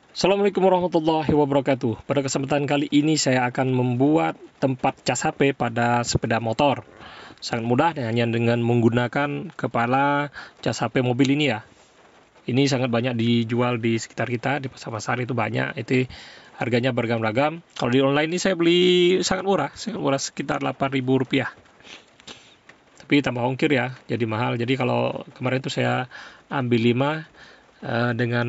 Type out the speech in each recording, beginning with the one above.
Assalamualaikum warahmatullahi wabarakatuh. Pada kesempatan kali ini saya akan membuat tempat cas HP pada sepeda motor. Sangat mudah hanya dengan menggunakan kepala cas HP mobil ini ya. Ini sangat banyak dijual di sekitar kita, di pasar-pasar itu banyak. Itu harganya beragam-ragam. Kalau di online ini saya beli sangat murah sekitar Rp8.000. Tapi tambah ongkir ya, jadi mahal. Jadi kalau kemarin itu saya ambil 5 dengan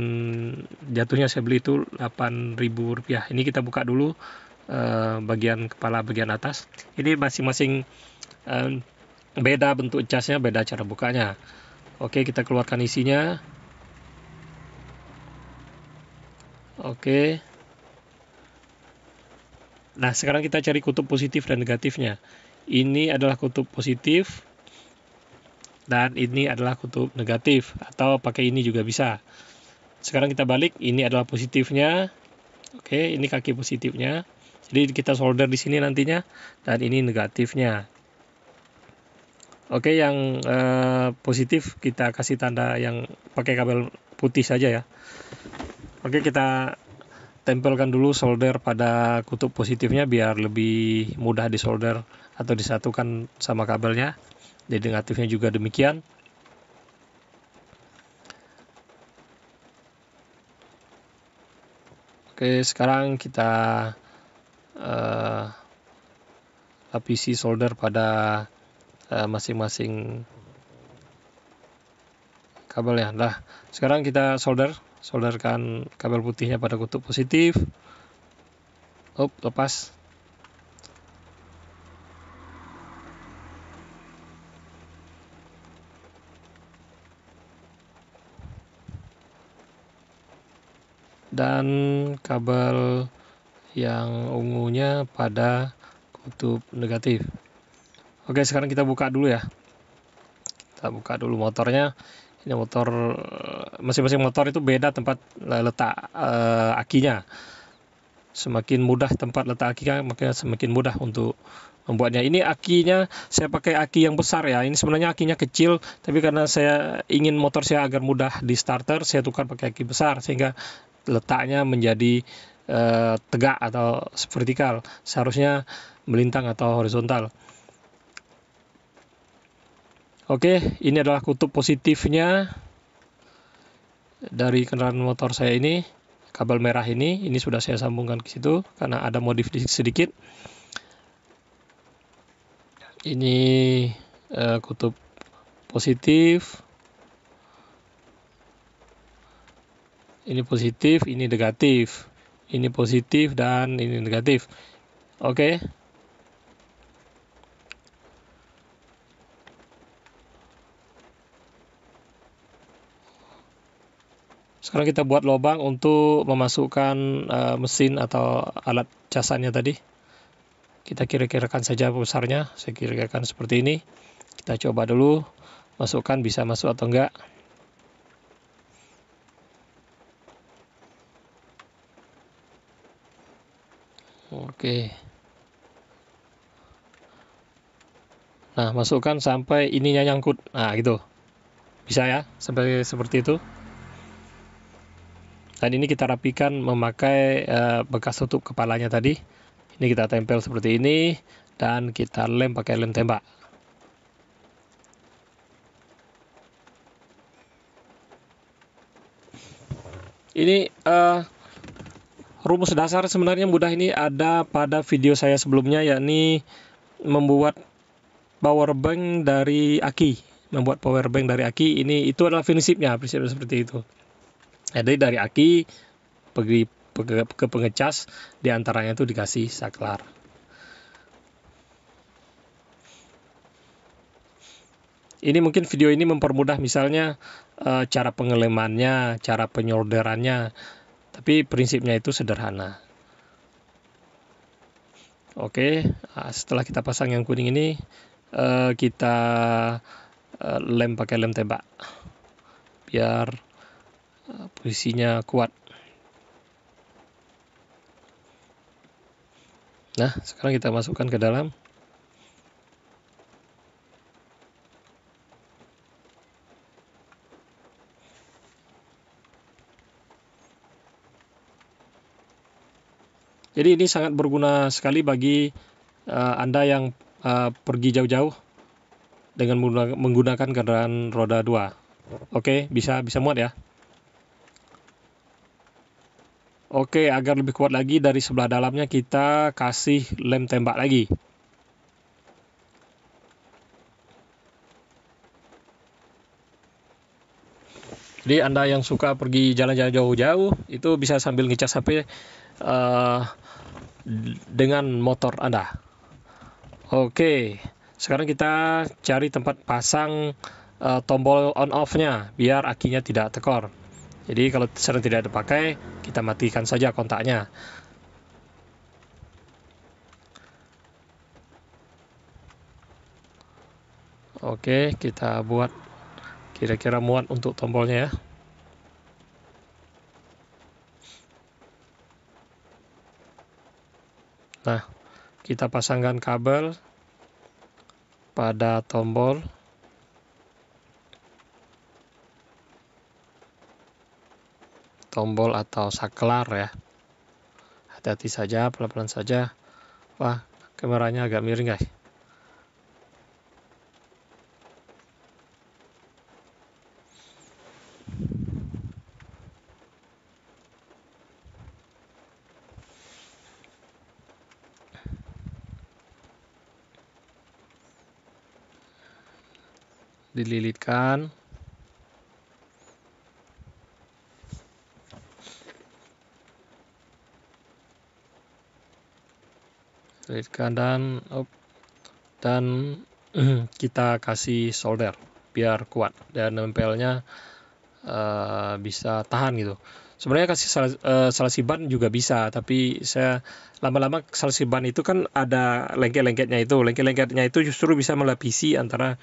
jatuhnya saya beli itu Rp8.000. Ini kita buka dulu bagian kepala bagian atas. Ini masing-masing eh, beda bentuk casnya, beda cara bukanya. Oke, kita keluarkan isinya. Oke. Nah, sekarang kita cari kutub positif dan negatifnya. Ini adalah kutub positif dan ini adalah kutub negatif, atau pakai ini juga bisa. Sekarang kita balik, ini adalah positifnya. Oke, ini kaki positifnya. Jadi kita solder di sini nantinya, dan ini negatifnya. Oke, yang positif kita kasih tanda yang pakai kabel putih saja ya. Oke, kita tempelkan dulu solder pada kutub positifnya biar lebih mudah disolder atau disatukan sama kabelnya. Jadi negatifnya juga demikian. Oke, sekarang kita lapisi solder pada masing-masing kabel ya. Nah, sekarang kita solderkan kabel putihnya pada kutub positif. Lepas. Dan kabel yang ungunya pada kutub negatif. Oke, sekarang kita buka dulu ya. Kita buka dulu motornya. Ini motor, masing-masing motor itu beda tempat letak akinya. Semakin mudah tempat letak akinya, maka semakin mudah untuk membuatnya. Ini akinya saya pakai aki yang besar ya. Ini sebenarnya akinya kecil, tapi karena saya ingin motor saya agar mudah di starter, saya tukar pakai aki besar sehingga letaknya menjadi tegak atau vertikal. Seharusnya melintang atau horizontal. Oke, ini adalah kutub positifnya dari kendaraan motor saya ini. Kabel merah ini sudah saya sambungkan ke situ karena ada modif sedikit. Ini kutub positif. Ini positif, ini negatif. Ini positif dan ini negatif. Oke. Sekarang kita buat lubang untuk memasukkan mesin atau alat casannya tadi. Kita kira-kirakan saja besarnya. Saya kira-kirakan seperti ini. Kita coba dulu masukkan bisa masuk atau enggak. Oke. Nah, masukkan sampai ininya nyangkut. Nah, gitu. Bisa ya, sampai seperti itu. Dan ini kita rapikan memakai bekas tutup kepalanya tadi. Ini kita tempel seperti ini dan kita lem pakai lem tembak. Ini rumus dasar sebenarnya mudah, ini ada pada video saya sebelumnya, yakni membuat power bank dari aki. Membuat power bank dari aki ini itu adalah prinsipnya seperti itu. Jadi dari aki pergi ke pengecas, diantaranya itu dikasih saklar. Ini mungkin video ini mempermudah misalnya cara pengelemannya, cara penyolderannya, tapi prinsipnya itu sederhana. Oke, setelah kita pasang yang kuning ini, kita lem pakai lem tembak biar posisinya kuat. Nah, sekarang kita masukkan ke dalam. Jadi ini sangat berguna sekali bagi Anda yang pergi jauh-jauh dengan menggunakan kendaraan roda 2. Oke, bisa muat ya. Oke, agar lebih kuat lagi dari sebelah dalamnya kita kasih lem tembak lagi. Jadi Anda yang suka pergi jalan-jalan jauh-jauh itu bisa sambil ngecas HP dengan motor Anda. Oke, sekarang kita cari tempat pasang tombol on off-nya biar akinya tidak tekor. Jadi kalau sedang tidak dipakai, kita matikan saja kontaknya. Oke, kita buat kira-kira muat untuk tombolnya ya. Nah, kita pasangkan kabel pada tombol. Tombol atau saklar ya. Hati-hati saja, pelan-pelan saja. Wah, kameranya agak miring guys. Dililitkan. Dan kita kasih solder biar kuat dan nempelnya bisa tahan gitu. Sebenarnya kasih salsi ban juga bisa, tapi saya lama-lama salsi ban itu kan ada lengket-lengketnya itu. Lengket-lengketnya itu justru bisa melapisi antara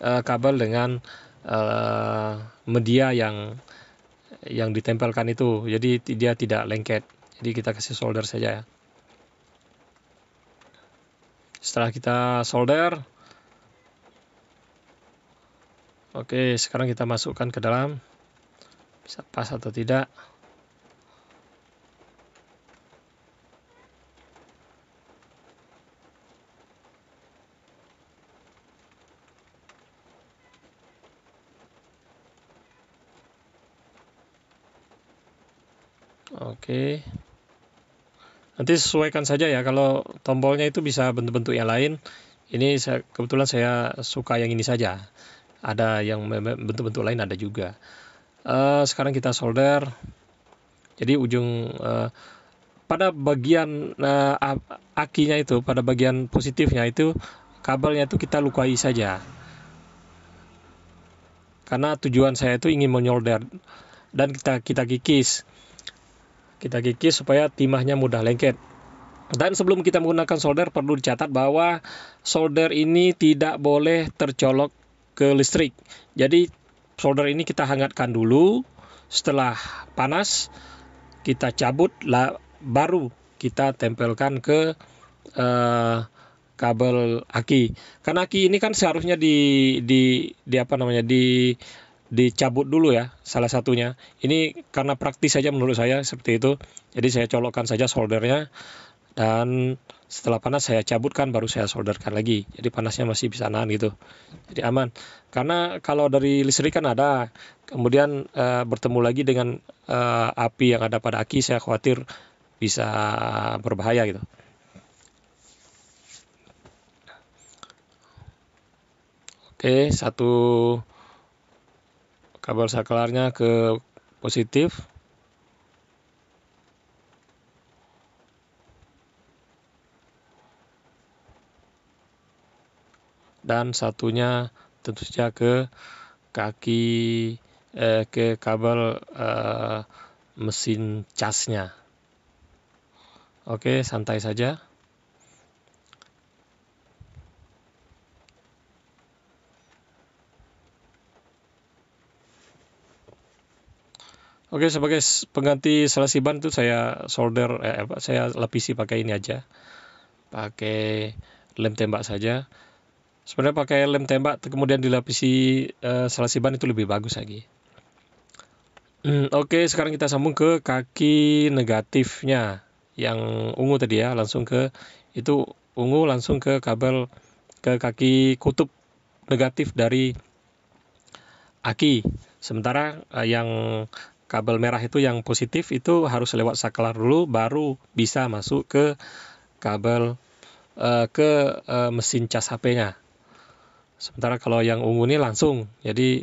kabel dengan media yang ditempelkan itu. Jadi dia tidak lengket. Jadi kita kasih solder saja ya. Setelah kita solder, oke, sekarang kita masukkan ke dalam. Bisa pas atau tidak. Oke. Nanti sesuaikan saja ya, kalau tombolnya itu bisa bentuk-bentuk yang lain. Ini kebetulan saya suka yang ini saja. Ada yang bentuk-bentuk lain ada juga. Sekarang kita solder. Jadi ujung pada bagian akinya itu, pada bagian positifnya itu kabelnya itu kita lukai saja. Karena tujuan saya itu ingin menyolder dan kita kikis. Kita kikis supaya timahnya mudah lengket. Dan sebelum kita menggunakan solder, perlu dicatat bahwa solder ini tidak boleh tercolok ke listrik. Jadi solder ini kita hangatkan dulu. Setelah panas, kita cabut, baru kita tempelkan ke kabel aki. Karena aki ini kan seharusnya dicabut dulu ya, salah satunya. Ini karena praktis saja menurut saya seperti itu. Jadi saya colokkan saja soldernya, dan setelah panas saya cabutkan, baru saya solderkan lagi. Jadi panasnya masih bisa nahan gitu. Jadi aman. Karena kalau dari listrik kan ada, kemudian bertemu lagi dengan api yang ada pada aki, saya khawatir bisa berbahaya gitu. Oke, satu kabel saklarnya ke positif. Dan satunya tentu saja ke kaki ke kabel mesin casnya. Oke, santai saja. Oke, sebagai pengganti salsi ban itu saya solder, saya lapisi pakai ini aja, pakai lem tembak saja. Sebenarnya pakai lem tembak kemudian dilapisi salsi ban itu lebih bagus lagi. Oke, sekarang kita sambung ke kaki negatifnya yang ungu tadi ya, langsung ke itu ungu langsung ke kabel ke kaki kutub negatif dari aki. Sementara yang kabel merah itu yang positif itu harus lewat saklar dulu baru bisa masuk ke kabel mesin cas HP-nya. Sementara kalau yang ungu ini langsung, jadi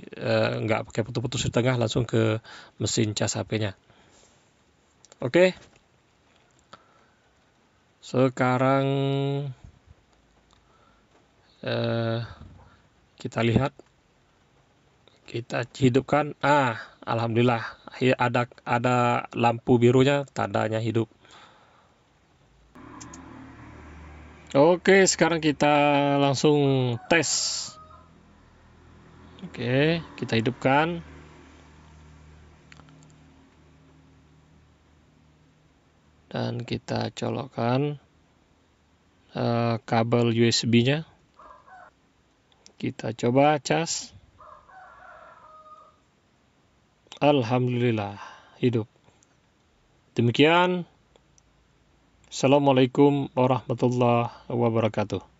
nggak pakai putus-putus di tengah, langsung ke mesin cas HP-nya. Oke. Sekarang kita lihat, kita hidupkan. Alhamdulillah ada lampu birunya, tandanya hidup. Oke, sekarang kita langsung tes. Oke, kita hidupkan. Dan kita colokkan kabel USB-nya. Kita coba cas. Alhamdulillah, hidup. Demikian. Assalamualaikum warahmatullahi wabarakatuh.